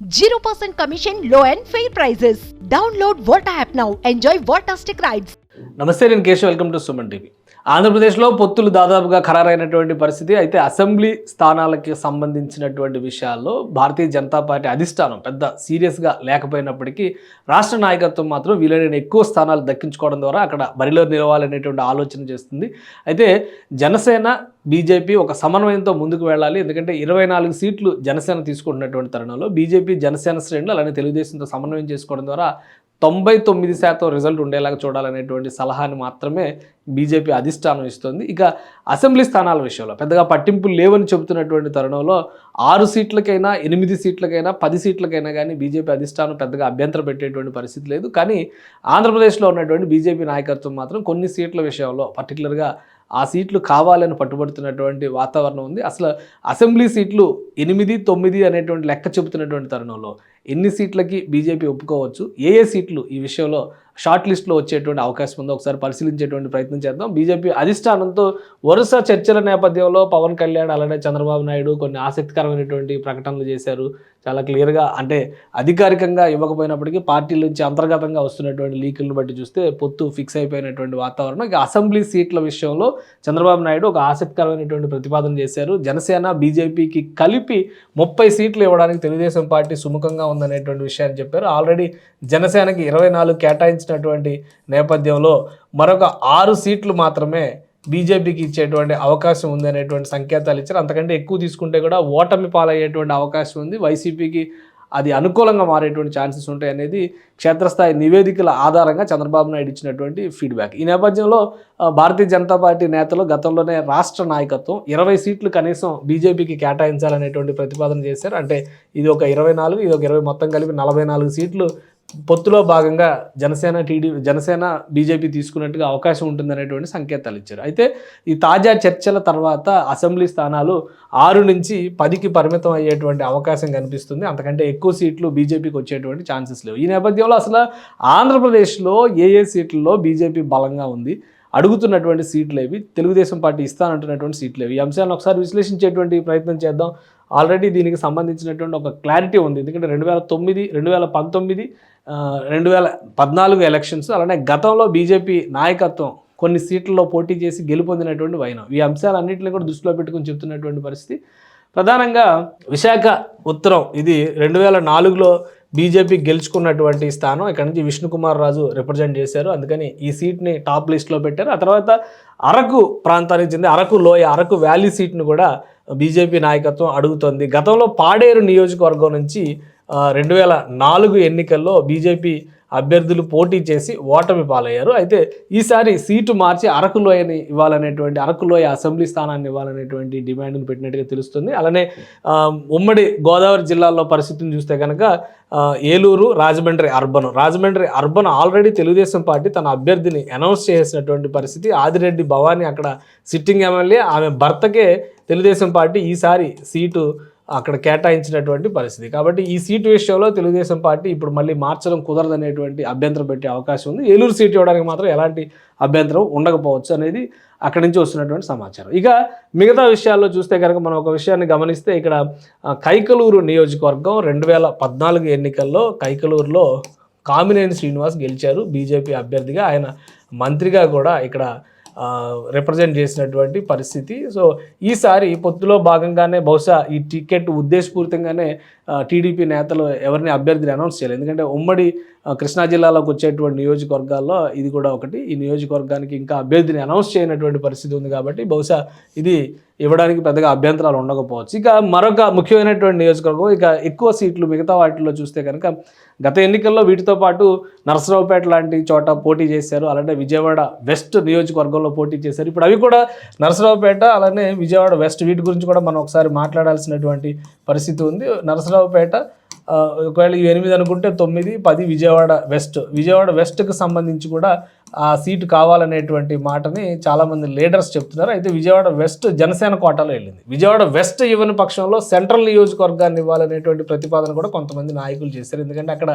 0% commission, low and fair prices. Download Volta app now. Enjoy Voltastic rides. నమస్తే, నేను Keshav. Welcome to Suman TV. ఆంధ్రప్రదేశ్లో పొత్తులు దాదాపుగా ఖరారైనటువంటి పరిస్థితి. అయితే అసెంబ్లీ స్థానాలకి సంబంధించినటువంటి విషయాల్లో భారతీయ జనతా పార్టీ అధిష్టానం పెద్ద సీరియస్గా లేకపోయినప్పటికీ రాష్ట్ర నాయకత్వం మాత్రం వీలైన ఎక్కువ స్థానాలు దక్కించుకోవడం ద్వారా అక్కడ బరిలో నిలవాలనేటువంటి ఆలోచన చేస్తుంది. అయితే జనసేన బీజేపీ ఒక సమన్వయంతో ముందుకు వెళ్ళాలి. ఎందుకంటే 24 సీట్లు జనసేన తీసుకుంటున్నటువంటి తరుణంలో బీజేపీ జనసేన శ్రేణులు అలానే తెలుగుదేశంతో సమన్వయం చేసుకోవడం ద్వారా 99% రిజల్ట్ ఉండేలాగా చూడాలనేటువంటి సలహాని మాత్రమే బీజేపీ అధిష్టానం ఇస్తుంది. ఇక అసెంబ్లీ స్థానాల విషయంలో పెద్దగా పట్టింపులు లేవని చెబుతున్నటువంటి తరుణంలో 6 సీట్లకైనా 8 సీట్లకైనా 10 సీట్లకైనా కానీ బీజేపీ అధిష్టానం పెద్దగా అభ్యంతరం పెట్టేటువంటి పరిస్థితి లేదు. కానీ ఆంధ్రప్రదేశ్లో ఉన్నటువంటి బీజేపీ నాయకత్వం మాత్రం కొన్ని సీట్ల విషయంలో పర్టికులర్గా ఆ సీట్లు కావాలని పట్టుబడుతున్నటువంటి వాతావరణం ఉంది. అసలు అసెంబ్లీ సీట్లు 8, 9 అనేటువంటి లెక్క చెబుతున్నటువంటి తరుణంలో ఎన్ని సీట్లకి బీజేపీ ఒప్పుకోవచ్చు, ఏ సీట్లు ఈ విషయంలో షార్ట్ లిస్ట్లో వచ్చేటువంటి అవకాశం ఉందో ఒకసారి పరిశీలించేటువంటి ప్రయత్నం చేద్దాం. బీజేపీ అధిష్టానంతో వరుస చర్చల నేపథ్యంలో పవన్ కళ్యాణ్ అలానే చంద్రబాబు నాయుడు కొన్ని ఆసక్తికరమైనటువంటి ప్రకటనలు చేశారు. చాలా క్లియర్గా, అంటే అధికారికంగా ఇవ్వకపోయినప్పటికీ పార్టీల నుంచి అంతర్గతంగా వస్తున్నటువంటి లీకులను బట్టి చూస్తే పొత్తు ఫిక్స్ అయిపోయినటువంటి వాతావరణం. ఇక అసెంబ్లీ సీట్ల విషయంలో చంద్రబాబు నాయుడు ఒక ఆసక్తికరమైనటువంటి ప్రతిపాదన చేశారు. జనసేన బీజేపీకి కలిపి 30 సీట్లు ఇవ్వడానికి తెలుగుదేశం పార్టీ సుముఖంగా ఉందనేటువంటి విషయాన్ని చెప్పారు. ఆల్రెడీ జనసేనకి 24 కేటాయించినటువంటి నేపథ్యంలో మరొక 6 సీట్లు మాత్రమే బీజేపీకి ఇచ్చేటువంటి అవకాశం ఉంది అనేటువంటి సంకేతాలు ఇచ్చారు. అంతకంటే ఎక్కువ తీసుకుంటే కూడా ఓటమి పాలయ్యేటువంటి అవకాశం ఉంది. వైసీపీకి అది అనుకూలంగా మారేటువంటి ఛాన్సెస్ ఉంటాయి అనేది క్షేత్రస్థాయి నివేదికల ఆధారంగా చంద్రబాబు నాయుడు ఇచ్చినటువంటి ఫీడ్బ్యాక్. ఈ నేపథ్యంలో భారతీయ జనతా పార్టీ నేతలు గతంలోనే రాష్ట్ర నాయకత్వం 20 సీట్లు కనీసం బీజేపీకి కేటాయించాలనేటువంటి ప్రతిపాదన చేశారు. అంటే ఇది ఒక 24, ఇది ఒక 20, మొత్తం కలిపి 44 సీట్లు పొత్తులో భాగంగా జనసేన బీజేపీ తీసుకున్నట్టుగా అవకాశం ఉంటుందనేటువంటి సంకేతాలు ఇచ్చారు. అయితే ఈ తాజా చర్చల తర్వాత అసెంబ్లీ స్థానాలు 6 నుంచి 10కి పరిమితం అయ్యేటువంటి అవకాశం కనిపిస్తుంది. అంతకంటే ఎక్కువ సీట్లు బీజేపీకి వచ్చేటువంటి ఛాన్సెస్ లేవు. ఈ నేపథ్యంలో అసలు ఆంధ్రప్రదేశ్లో ఏ సీట్లలో బీజేపీ బలంగా ఉంది, అడుగుతున్నటువంటి సీట్లు ఏవి, తెలుగుదేశం పార్టీ ఇస్తానంటున్నటువంటి సీట్లు ఏవి, ఈ అంశాలను ఒకసారి విశ్లేషించేటువంటి ప్రయత్నం చేద్దాం. ఆల్రెడీ దీనికి సంబంధించినటువంటి ఒక క్లారిటీ ఉంది. ఎందుకంటే 2009, 2019, 2014 ఎలక్షన్స్ అలానే గతంలో బీజేపీ నాయకత్వం కొన్ని సీట్లలో పోటీ చేసి గెలుపొందినటువంటి వైనం, ఈ అంశాలన్నింటినీ కూడా దృష్టిలో పెట్టుకుని చెప్తున్నటువంటి పరిస్థితి. ప్రధానంగా విశాఖ ఉత్తరం, ఇది 2004లో బీజేపీ గెలుచుకున్నటువంటి స్థానం. ఇక్కడ నుంచి విష్ణుకుమార్ రాజు రిప్రజెంట్ చేశారు. అందుకని ఈ సీట్ని టాప్ లిస్ట్లో పెట్టారు. ఆ తర్వాత అరకు ప్రాంతానికి చెంది అరకు లోయ, అరకు వ్యాలీ సీట్ను కూడా బీజేపీ నాయకత్వం అడుగుతోంది. గతంలో పాడేరు నియోజకవర్గం నుంచి 2004 ఎన్నికల్లో బీజేపీ అభ్యర్థులు పోటీ చేసి ఓటమి పాలయ్యారు. అయితే ఈసారి సీటు మార్చి అరకులోయని ఇవ్వాలనేటువంటి, అరకులోయ అసెంబ్లీ స్థానాన్ని ఇవ్వాలనేటువంటి డిమాండ్ను పెట్టినట్టుగా తెలుస్తుంది. అలానే ఉమ్మడి గోదావరి జిల్లాల్లో పరిస్థితిని చూస్తే కనుక Eluru, Rajahmundry urban already Telugu Desam party తన అభ్యర్థిని అనౌన్స్ చేసినటువంటి పరిస్థితి. ఆదిరెడ్డి భవానీ అక్కడ సిట్టింగ్ ఎమ్మెల్యే, ఆమె భర్తకే తెలుగుదేశం పార్టీ ఈసారి సీటు అక్కడ కేటాయించినటువంటి పరిస్థితి. కాబట్టి ఈ సీటు విషయంలో తెలుగుదేశం పార్టీ ఇప్పుడు మళ్ళీ మార్చడం కుదరదనేటువంటి అభ్యంతరం పెట్టే అవకాశం ఉంది. ఏలూరు సీటు ఇవ్వడానికి మాత్రం ఎలాంటి అభ్యంతరం ఉండకపోవచ్చు అనేది అక్కడి నుంచి వస్తున్నటువంటి సమాచారం. ఇక మిగతా విషయాల్లో చూస్తే కనుక మనం ఒక విషయాన్ని గమనిస్తే ఇక్కడ కైకలూరు నియోజకవర్గం 2014 ఎన్నికల్లో కైకలూరులో కామినేని శ్రీనివాస్ గెలిచారు బీజేపీ అభ్యర్థిగా. ఆయన మంత్రిగా కూడా ఇక్కడ రిప్రజెంట్ చేసినటువంటి పరిస్థితి. సో ఈసారి పొత్తులో భాగంగానే బహుశా ఈ టికెట్ ఉద్దేశపూరితంగానే టీడీపీ నేతలు ఎవరిని అభ్యర్థిని అనౌన్స్ చేయలేదు. ఎందుకంటే ఉమ్మడి కృష్ణా జిల్లాలోకి వచ్చేటువంటి నియోజకవర్గాల్లో ఇది కూడా ఒకటి. ఈ నియోజకవర్గానికి ఇంకా అభ్యర్థిని అనౌన్స్ చేయనటువంటి పరిస్థితి ఉంది. కాబట్టి బహుశా ఇది ఇవ్వడానికి పెద్దగా అభ్యంతరాలు ఉండకపోవచ్చు. ఇక మరొక ముఖ్యమైనటువంటి నియోజకవర్గం, ఇక ఎక్కువ సీట్లు మిగతా వాటిల్లో చూస్తే కనుక గత ఎన్నికల్లో వీటితో పాటు నరసరావుపేట లాంటి చోట పోటీ చేశారు. అలానే విజయవాడ వెస్ట్ నియోజకవర్గంలో పోటీ చేశారు. ఇప్పుడు అవి కూడా నరసరావుపేట అలానే విజయవాడ వెస్ట్, వీటి గురించి కూడా మనం ఒకసారి మాట్లాడాల్సినటువంటి పరిస్థితి ఉంది. నరసరావుపేట ఒకవేళ 8 అనుకుంటే 9, 10 విజయవాడ వెస్ట్కి సంబంధించి కూడా ఆ సీటు కావాలనేటువంటి మాటని చాలామంది లీడర్స్ చెప్తున్నారు. అయితే విజయవాడ వెస్ట్ జనసేన కోటాలో వెళ్ళింది. విజయవాడ వెస్ట్ ఇవ్వని పక్షంలో సెంట్రల్ నియోజకవర్గాన్ని ఇవ్వాలనేటువంటి ప్రతిపాదన కూడా కొంతమంది నాయకులు చేశారు. ఎందుకంటే అక్కడ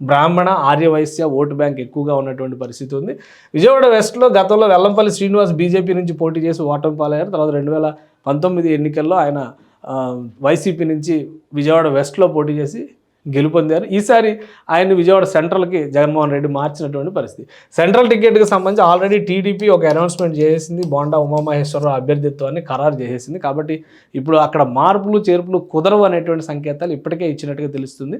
బ్రాహ్మణ, ఆర్యవైశ్య ఓటు బ్యాంక్ ఎక్కువగా ఉన్నటువంటి పరిస్థితి ఉంది. విజయవాడ వెస్ట్లో గతంలో వెల్లంపల్లి శ్రీనివాస్ బీజేపీ నుంచి పోటీ చేసి ఓటమి పాలయ్యారు. తర్వాత 2019 ఎన్నికల్లో ఆయన వైసీపీ నుంచి విజయవాడ వెస్ట్లో పోటీ చేసి గెలుపొందారు. ఈసారి ఆయన్ని విజయవాడ సెంట్రల్కి జగన్మోహన్ రెడ్డి మార్చినటువంటి పరిస్థితి. సెంట్రల్ టికెట్కి సంబంధించి ఆల్రెడీ టీడీపీ ఒక అనౌన్స్మెంట్ చేసేసింది, బోండా ఉమామహేశ్వరరావు అభ్యర్థిత్వాన్ని ఖరారు చేసేసింది. కాబట్టి ఇప్పుడు అక్కడ మార్పులు చేర్పులు కుదరవు అనేటువంటి సంకేతాలు ఇప్పటికే ఇచ్చినట్టుగా తెలుస్తుంది.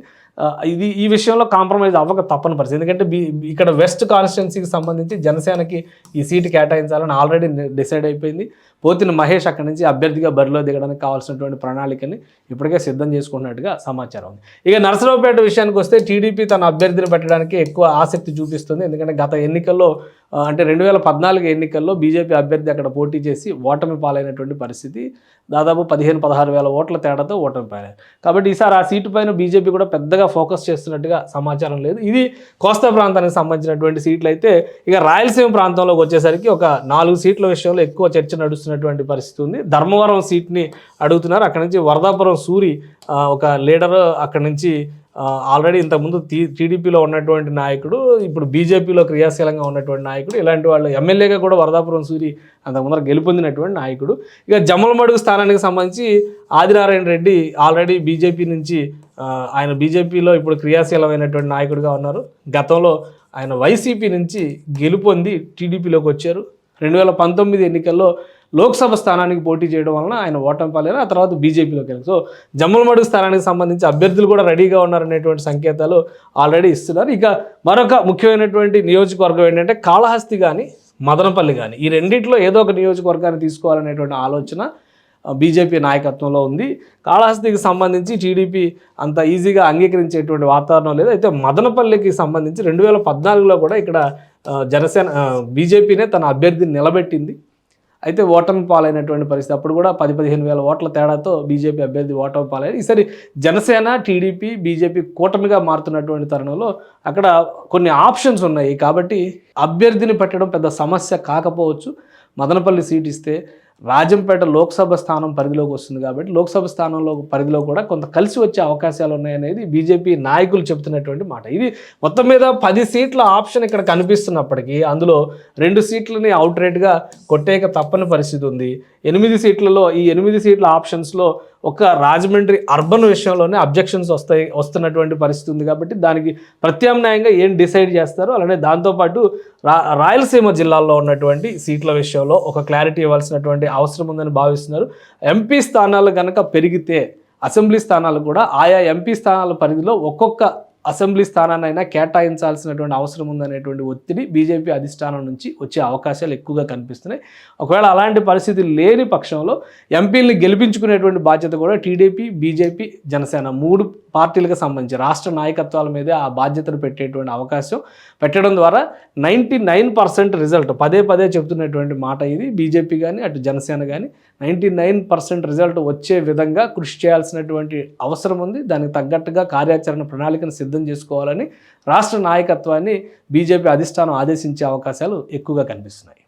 ఈ విషయంలో కాంప్రమైజ్ అవ్వక తప్పని పరిస్థితి. ఎందుకంటే ఇక్కడ వెస్ట్ కాన్స్టిట్యున్సీకి సంబంధించి జనసేనకి ఈ సీటు కేటాయించాలని ఆల్రెడీ డిసైడ్ అయిపోయింది. పోతిన మహేష్ అక్కడి నుంచి అభ్యర్థిగా బరిలో దిగడానికి కావాల్సినటువంటి ప్రణాళికని ఇప్పటికే సిద్ధం చేసుకుంటున్నట్టుగా సమాచారం ఉంది. ఇక నరసరావుపేట విషయానికి వస్తే టీడీపీ తన అభ్యర్థిని పెట్టడానికి ఎక్కువ ఆసక్తి చూపిస్తుంది. ఎందుకంటే గత ఎన్నికల్లో అంటే 2014 ఎన్నికల్లో బీజేపీ అభ్యర్థి అక్కడ పోటీ చేసి ఓటమి పాలైనటువంటి పరిస్థితి. దాదాపు 15-16 వేల ఓట్ల తేడాతో ఓటమి పాలైంది. కాబట్టి ఈసారి ఆ సీటు పైన బీజేపీ కూడా పెద్దగా ఫోకస్ చేస్తున్నట్టుగా సమాచారం లేదు. ఇది కోస్తా ప్రాంతానికి సంబంధించినటువంటి సీట్లు అయితే ఇక రాయలసీమ ప్రాంతంలోకి వచ్చేసరికి ఒక 4 సీట్ల విషయంలో ఎక్కువ చర్చ నడుస్తున్నటువంటి పరిస్థితి ఉంది. ధర్మవరం సీట్ని అడుగుతున్నారు. అక్కడ నుంచి వరదాపురం సూరి ఒక లీడర్ అక్కడి నుంచి ఆల్రెడీ ఇంతకుముందు టీడీపీలో ఉన్నటువంటి నాయకుడు, ఇప్పుడు బీజేపీలో క్రియాశీలంగా ఉన్నటువంటి నాయకుడు, ఇలాంటి వాళ్ళు ఎమ్మెల్యేగా కూడా వరదాపురం సూరి అంతకుముందర గెలుపొందినటువంటి నాయకుడు. ఇక జమ్మలమడుగు స్థానానికి సంబంధించి ఆదినారాయణ రెడ్డి ఆల్రెడీ బీజేపీ నుంచి ఆయన బీజేపీలో ఇప్పుడు క్రియాశీలమైనటువంటి నాయకుడిగా ఉన్నారు. గతంలో ఆయన వైసీపీ నుంచి గెలుపొంది టీడీపీలోకి వచ్చారు. 2019 ఎన్నికల్లో లోక్సభ స్థానానికి పోటీ చేయడం వలన ఆయన ఓటమి పాలైన ఆ తర్వాత బీజేపీలోకి వెళ్ళారు. సో జమ్మలమడుగు స్థానానికి సంబంధించి అభ్యర్థులు కూడా రెడీగా ఉన్నారనేటువంటి సంకేతాలు ఆల్రెడీ ఇస్తున్నారు. ఇక మరొక ముఖ్యమైనటువంటి నియోజకవర్గం ఏంటంటే కాళహస్తి కానీ మదనపల్లి కానీ, ఈ రెండిట్లో ఏదో ఒక నియోజకవర్గాన్ని తీసుకోవాలనేటువంటి ఆలోచన బీజేపీ నాయకత్వంలో ఉంది. కాళహస్తికి సంబంధించి టీడీపీ అంత ఈజీగా అంగీకరించేటువంటి వాతావరణం లేదు. అయితే మదనపల్లికి సంబంధించి 2014లో కూడా ఇక్కడ జనసేన బీజేపీనే తన అభ్యర్థిని నిలబెట్టింది. అయితే ఓటమి పాలైనటువంటి పరిస్థితి. అప్పుడు కూడా 10-15 వేల ఓట్ల తేడాతో బీజేపీ అభ్యర్థి ఓటమి పాలైంది. ఈసారి జనసేన, టీడీపీ, బీజేపీ కూటమిగా మారుతున్నటువంటి తరుణంలో అక్కడ కొన్ని ఆప్షన్స్ ఉన్నాయి. కాబట్టి అభ్యర్థిని పెట్టడం పెద్ద సమస్య కాకపోవచ్చు. మదనపల్లి సీట్ ఇస్తే రాజంపేట లోక్సభ స్థానం పరిధిలోకి వస్తుంది. కాబట్టి లోక్సభ స్థానంలో పరిధిలో కూడా కొంత కలిసి వచ్చే అవకాశాలు ఉన్నాయనేది బీజేపీ నాయకులు చెబుతున్నటువంటి మాట. ఇది మొత్తం మీద 10 సీట్ల ఆప్షన్ ఇక్కడ కనిపిస్తున్నప్పటికీ అందులో 2 సీట్లని అవుట్రైట్గా కొట్టేక తప్పని పరిస్థితి ఉంది. 8 సీట్లలో ఈ 8 సీట్ల ఆప్షన్స్లో ఒక రాజమండ్రి అర్బన్ విషయంలోనే అబ్జెక్షన్స్ వస్తున్నటువంటి పరిస్థితి ఉంది. కాబట్టి దానికి ప్రత్యామ్నాయంగా ఏం డిసైడ్ చేస్తారో, అలానే దాంతోపాటు రాయలసీమ జిల్లాల్లో ఉన్నటువంటి సీట్ల విషయంలో ఒక క్లారిటీ ఇవ్వాల్సినటువంటి అవసరం ఉందని భావిస్తున్నారు. ఎంపీ స్థానాలు కనుక పెరిగితే అసెంబ్లీ స్థానాలు కూడా ఆయా ఎంపీ స్థానాల పరిధిలో ఒక్కొక్క అసెంబ్లీ స్థానాన్నైనా కేటాయించాల్సినటువంటి అవసరం ఉందనేటువంటి ఒత్తిడి బీజేపీ అధిష్టానం నుంచి వచ్చే అవకాశాలు ఎక్కువగా కనిపిస్తున్నాయి. ఒకవేళ అలాంటి పరిస్థితి లేని పక్షంలో ఎంపీల్ని గెలిపించుకునేటువంటి బాధ్యత కూడా టీడీపీ, బీజేపీ, జనసేన 3 పార్టీలకు సంబంధించి రాష్ట్ర నాయకత్వాల మీదే ఆ బాధ్యతను పెట్టేటువంటి అవకాశం పెట్టడం ద్వారా 99% రిజల్ట్, పదే చెప్తున్నటువంటి మాట ఇది. బీజేపీ కానీ అటు జనసేన కానీ 99% రిజల్ట్ వచ్చే విధంగా కృషి చేయాల్సినటువంటి అవసరం ఉంది. దానికి తగ్గట్టుగా కార్యాచరణ ప్రణాళికను సిద్ధం చేసుకోవాలని రాష్ట్ర నాయకత్వాన్ని బీజేపీ అధిష్టానం ఆదేశించే అవకాశాలు ఎక్కువగా కనిపిస్తున్నాయి.